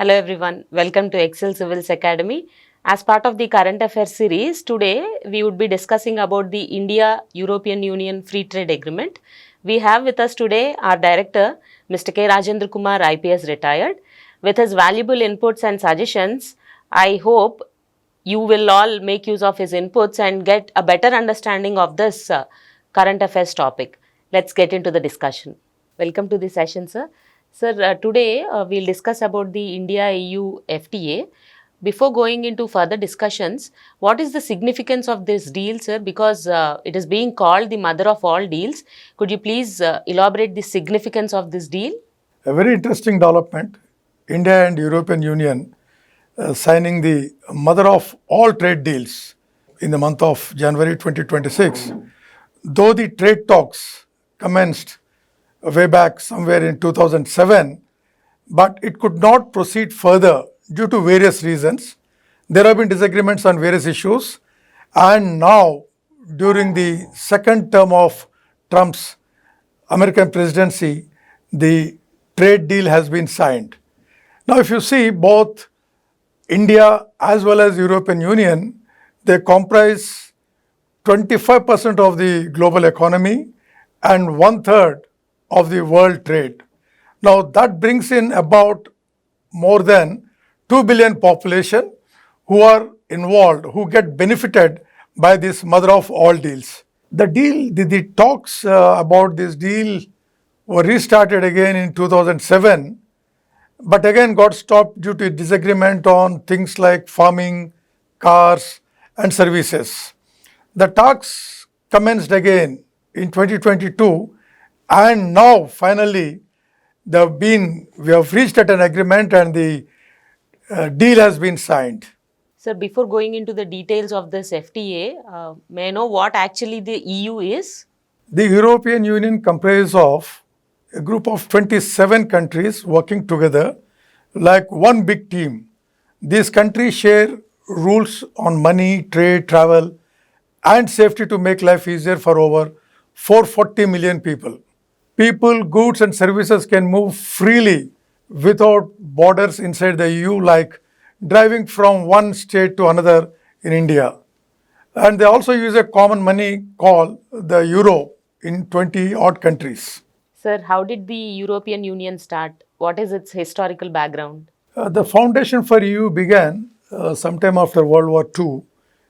Hello everyone, welcome to Excel Civils Academy. As part of the current affairs series, today we would be discussing about the India-European Union Free Trade Agreement. We have with us today our director, Mr. K. Rajendra Kumar, IPS retired. With his valuable inputs and suggestions, I hope you will all make use of his inputs and get a better understanding of this current affairs topic. Let's get into the discussion. Welcome to the session, sir. Sir, today we'll discuss about the India-EU FTA. Before going into further discussions, what is the significance of this deal, sir? Because it is being called the mother of all deals. Could you please elaborate the significance of this deal? A very interesting development. India and European Union signing the mother of all trade deals in the month of January 2026. Though the trade talks commenced way back somewhere in 2007, but it could not proceed further due to various reasons. There have been disagreements on various issues, and now during the second term of Trump's American presidency, the trade deal has been signed. Now, if you see both India as well as European Union, they comprise 25% of the global economy and 1/3 of the world trade. Now, that brings in about more than 2 billion population who are involved, who get benefited by this mother of all deals. The talks about this deal were restarted again in 2007, but again got stopped due to disagreement on things like farming, cars, and services. The talks commenced again in 2022, and now finally we have reached at an agreement and the deal has been signed. Sir, before going into the details of this FTA, may I know what actually the EU is? The European Union comprises of a group of 27 countries working together like one big team. These countries share rules on money, trade, travel, and safety to make life easier for over 440 million people. People, goods, and services can move freely without borders inside the EU, like driving from one state to another in India. And they also use a common money called the euro in 20 odd countries. Sir, how did the European Union start? What is its historical background? The foundation for EU began sometime after World War II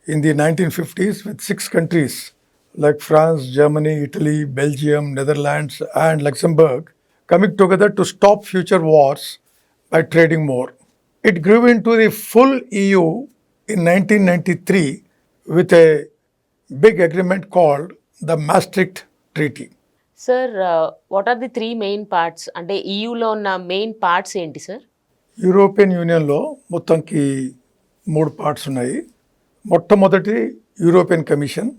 in the 1950s with 6 countries like France, Germany, Italy, Belgium, Netherlands, and Luxembourg coming together to stop future wars by trading more. It grew into the full EU in 1993 with a big agreement called the Maastricht Treaty. Sir, what are the three main parts? And EUలో ఉన్న main parts ఏంటి sir? European యూనియన్లో మొత్తంకి 3 parts ఉన్నాయి. మొట్టమొదటి European Commission.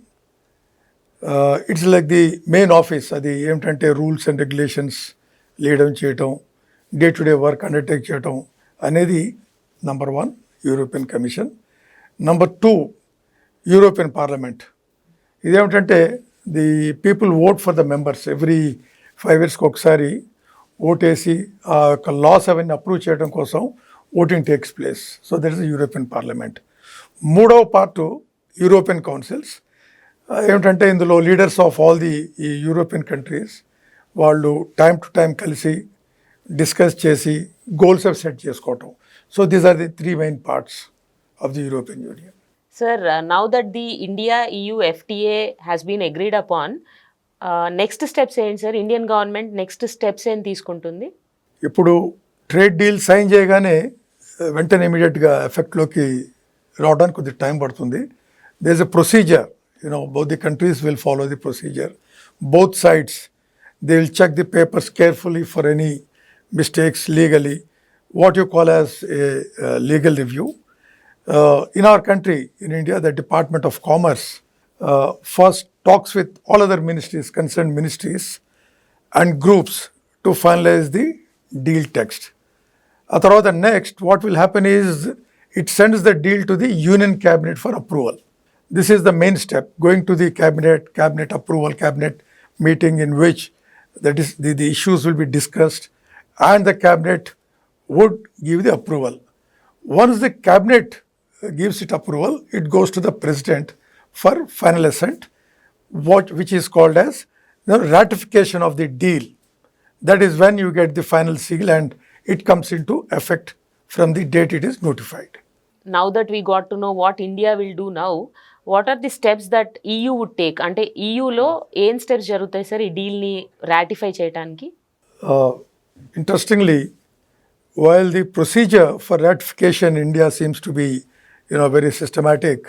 It's like the main office. అది ఏమిటంటే rules and regulations లీడం చేయటం, day to day work undertake చేయటం అనేది number 1 European Commission. Number 2 European Parliament. ఇదేమిటంటే the people vote for the members. Every 5 yearsకి ఒకసారి ఓటేసి ఆ యొక్క లాస్ అవన్నీ అప్రూవ్ చేయడం కోసం voting takes place. So that is the European Parliament. 3వ పార్టు యూరోపియన్ కౌన్సిల్స్. ఏమిటంటే ఇందులో లీడర్స్ ఆఫ్ ఆల్ ది ఈ యూరోపియన్ కంట్రీస్ వాళ్ళు టైం టు టైం కలిసి డిస్కస్ చేసి గోల్స్ అవి సెట్ చేసుకోవటం. So these are the 3 main parts of the European Union. Sir, now that the India-EU FTA has been agreed upon, next steps ఏంటి sir? Indian government next steps ఏం తీసుకుంటుంది? ఇప్పుడు trade deal sign చేయగానే వెంటనే ఇమీడియట్గా ఎఫెక్ట్లోకి రావడానికి కొద్దిగా టైం పడుతుంది. There is a procedure. Both the countries will follow the procedure. Both sides, they will check the papers carefully for any mistakes legally, what you call as a legal review. In our country, in India, the Department of Commerce first talks with all other ministries, concerned ministries and groups to finalize the deal text. తర్వాత next, what will happen is it sends the deal to the Union Cabinet for approval. This is the main step, going to the cabinet approval, cabinet meeting in which the issues will be discussed and the cabinet would give the approval. Once the cabinet gives it approval, it goes to the president for final assent, which is called as the ratification of the deal. That is when you get the final seal and it comes into effect from the date it is notified. Now that we got to know what India will do now, what are the steps that EU would take? అంటే EUలో ఏం steps జరుగుతాయి sir ఈ డీల్ని ratify చేయడానికి? Interestingly, while the procedure for ratification in India seems to be very systematic,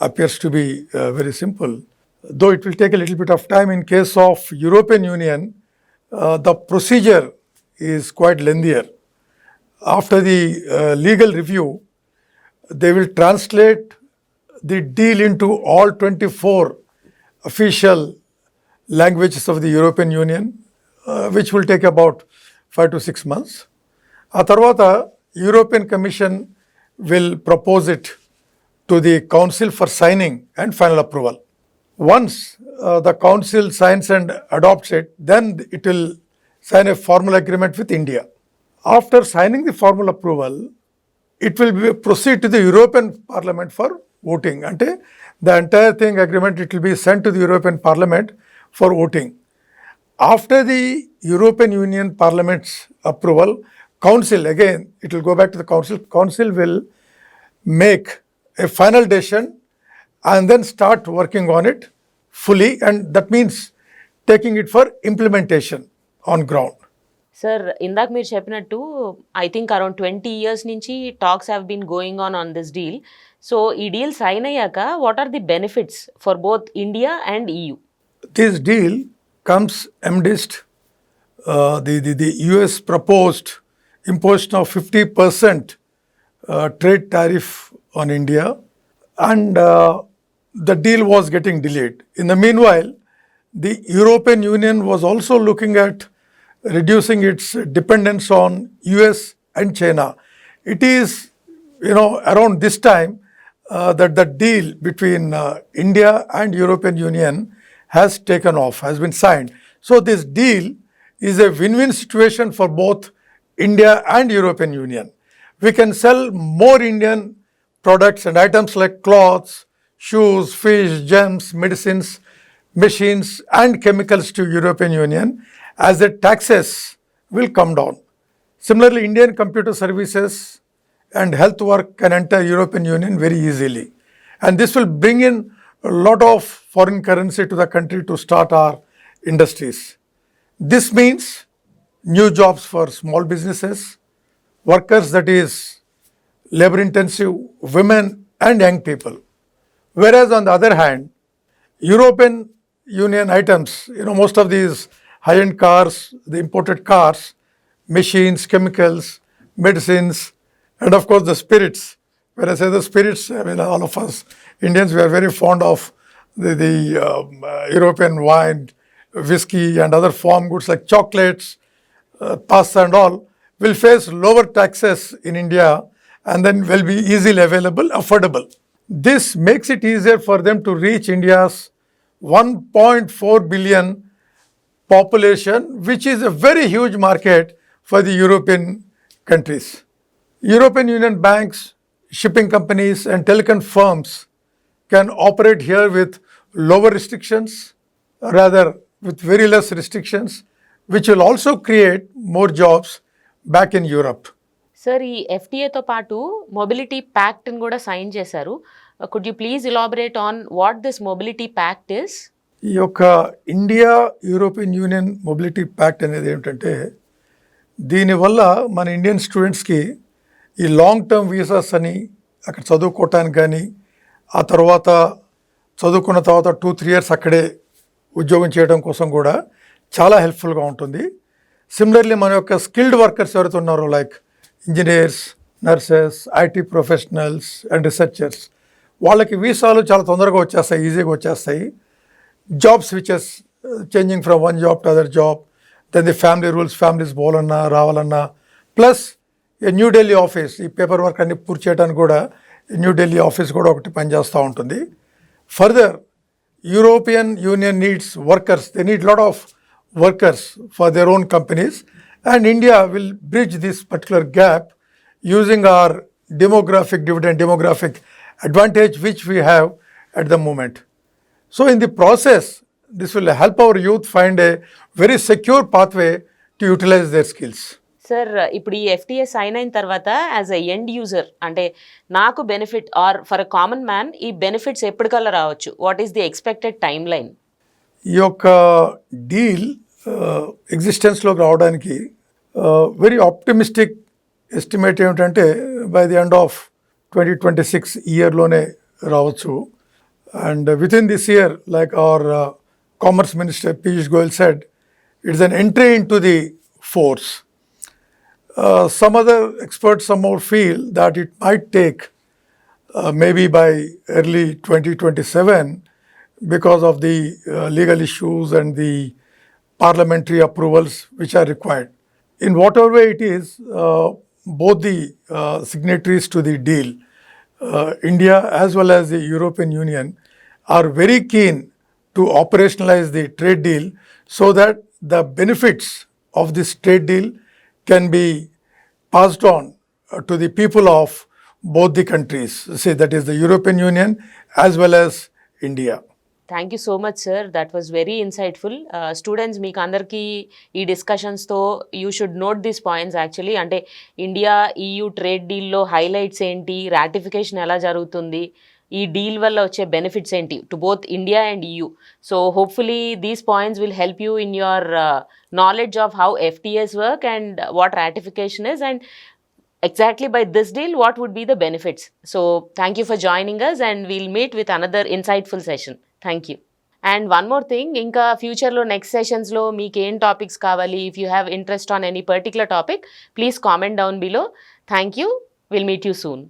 appears to be very simple, though it will take a little bit of time. In case of European Union, the procedure is quite lengthier. After the legal review, they will translate the deal into all 24 official languages of the European Union, which will take about 5 to 6 months. A tarvata European Commission will propose it to the Council for signing and final approval. Once the Council signs and adopts it, then it will sign a formal agreement with India. After signing the formal approval, it will proceed to the European Parliament for voting. Ante the entire thing agreement, it will be sent to the European Parliament for voting. After the European Union Parliament's approval, Council, again, it will go back to the Council. Council will make a final decision and then start working on it fully, and that means taking it for implementation on ground. Sir ఇందాక మీరు చెప్పినట్టు I think around 20 years నుంచి talks have been going on this deal. So ఈ deal sign అయ్యాక what are the benefits for both India and EU? This deal comes amidst the US proposed imposition of 50% trade tariff on India, and the deal was getting delayed. In the meanwhile, the European Union was also looking at reducing its dependence on US and China. It is, around this time that the deal between India and European Union has taken off, has been signed. So this deal is a win-win situation for both India and European Union. We can sell more Indian products and items like cloths, shoes, fish, gems, medicines, machines and chemicals to European Union as the taxes will come down. Similarly, Indian computer services and health work can enter European Union very easily. And this will bring in a lot of foreign currency to the country to start our industries. This means new jobs for small businesses, workers, that is labor intensive, women and young people. Whereas on the other hand, European Union items, most of these high-end cars, the imported cars, machines, chemicals, medicines, and of course the spirits. When I say the spirits, all of us Indians, we are very fond of the European wine, whiskey and other farm goods like chocolates, pasta and all, will face lower taxes in India and then will be easily available, affordable. This makes it easier for them to reach India's 1.4 billion population, which is a very huge market for the European countries. European Union banks, shipping companies and telecom firms can operate here with lower restrictions, rather with very less restrictions, which will also create more jobs back in Europe. Sir ఈ FTAతో పాటు mobility ప్యాక్ట్ని కూడా sign చేశారు. Could you please elaborate on what this mobility pact is? ఈ యొక్క India European union mobility pact అనేది ఏమిటంటే, దీనివల్ల మన ఇండియన్ స్టూడెంట్స్కి ఈ లాంగ్ టర్మ్ వీసాస్ అని అక్కడ చదువుకోవటానికి కానీ, ఆ తర్వాత చదువుకున్న తర్వాత 2-3 years అక్కడే ఉద్యోగం చేయడం కోసం కూడా చాలా హెల్ప్ఫుల్గా ఉంటుంది. సిమిలర్లీ మన యొక్క స్కిల్డ్ వర్కర్స్ ఎవరైతే ఉన్నారో, like engineers, nurses, IT professionals and researchers, వాళ్ళకి వీసాలు చాలా తొందరగా వచ్చేస్తాయి, ఈజీగా వచ్చేస్తాయి. Job switches, changing from one job to other job, then the family rules, families పోవాలన్నా రావాలన్నా, ప్లస్ న్యూ ఢిల్లీ ఆఫీస్, ఈ పేపర్ వర్క్ అన్ని పూర్తి చేయడానికి కూడా న్యూ ఢిల్లీ ఆఫీస్ కూడా ఒకటి పనిచేస్తూ ఉంటుంది. Further, European union needs workers, they need lot of workers for their own companies, and India will bridge this particular gap using our demographic advantage which we have at the moment. So in the process, this will help our youth find a very secure pathway to utilize their skills. Sir ఇప్పుడు ఈ FTS sign అయిన తర్వాత as a end user అంటే నాకు benefit are for a common man ఈ benefits ఎప్పటికల్లా రావచ్చు, what is the expected time line? ఈ యొక్క డీల్ ఎగ్జిస్టెన్స్లోకి రావడానికి వెరీ ఆప్టిమిస్టిక్ ఎస్టిమేట్ ఏమిటంటే బై ది ఎండ్ ఆఫ్ 2026 ఇయర్లోనే రావచ్చు. And within this year, like our Commerce Minister Piyush Goyal said, it's an entry into the force. Some other experts somehow feel that it might take maybe by early 2027 because of the legal issues and the parliamentary approvals which are required. In whatever way it is, both the signatories to the deal, India as well as the European Union, are very keen to operationalize the trade deal so that the benefits of this trade deal can be passed on to the people of both the countries, say that is the European Union as well as India. Thank you so much sir, that was very insightful. Students మీకు అందరికీ ఈ డిస్కషన్స్తో you should note this points actually. అంటే India EU trade డీల్లో highlights ఏంటి, ratification ఎలా జరుగుతుంది, ఈ డీల్ వల్ల వచ్చే బెనిఫిట్స్ ఏంటి to both India and EU. So hopefully these points will help you in your knowledge of how FTAs work and what ratification is and exactly by this deal what would be the benefits. So thank you for joining us and we'll meet with another insightful session. Thank you. And one more thing, ఇంకా ఫ్యూచర్లో next సెషన్స్లో మీకు ఏం topics కావాలి, if you have interest on any particular topic please comment down below. Thank you, will meet you soon.